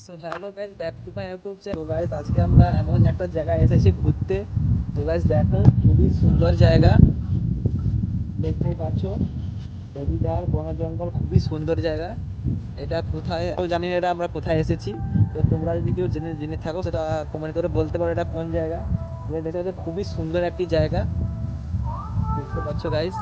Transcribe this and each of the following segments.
So hello guys, back to my YouTube channel. Guys আজকে আমরা এমন একটা জায়গায় এসেছি ঘুরতে। তো গাইস দেখো, খুবই সুন্দর জায়গা, দেখতেই পাচ্ছ। হরিদ্বার বন জঙ্গল, খুবই সুন্দর জায়গা। এটা কোথায় আমি জানি না, এটা আমরা কোথায় এসেছি। তো তোমরা যদি কেউ জেনে জেনে থাকো সেটা কমেন্ট করে বলতে পারো এটা কোন জায়গা। দেখতে পাচ্ছ খুবই সুন্দর একটি জায়গা, দেখতে পাচ্ছ গাইস।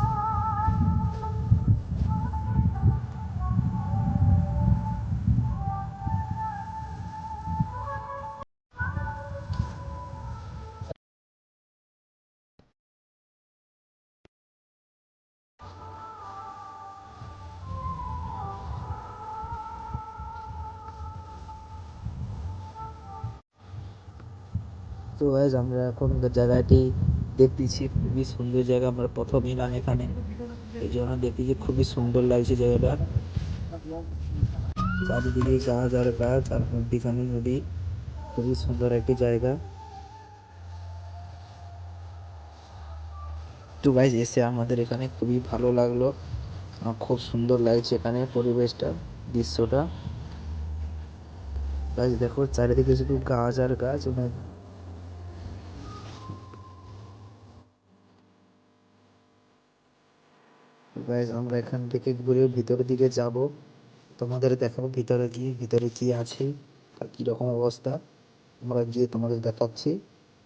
তো গাইস আমরা এখন জায়গাটি দেখতেছি, খুবই সুন্দর জায়গা। আমরা প্রথম এলাম এখানে, এই জন্য দেখতেছি খুবই সুন্দর লাগছে জায়গাটা। চারিদিকে গাছ আর গাছ, আর মধ্যিখানে নদী, খুবই সুন্দর একটি জায়গা। তো গাইস এসে আমাদের এখানে খুবই ভালো লাগলো। খুব সুন্দর লাগছে এখানে পরিবেশটা, দৃশ্যটা। গাইস দেখো চারিদিকে শুধু গাছ আর গাছ। গাইস আমরা এখান থেকে ঘুরে ভিতরের দিকে যাব, তোমাদের দেখাবো ভিতরে গিয়ে ভিতরে কি আছে আর কি রকম অবস্থা। আমরা গিয়ে তোমাদের দেখাচ্ছি,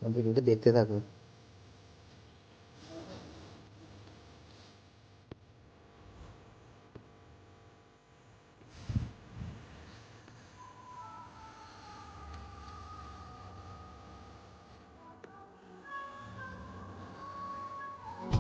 ভিডিওটা দেখতে থাকো।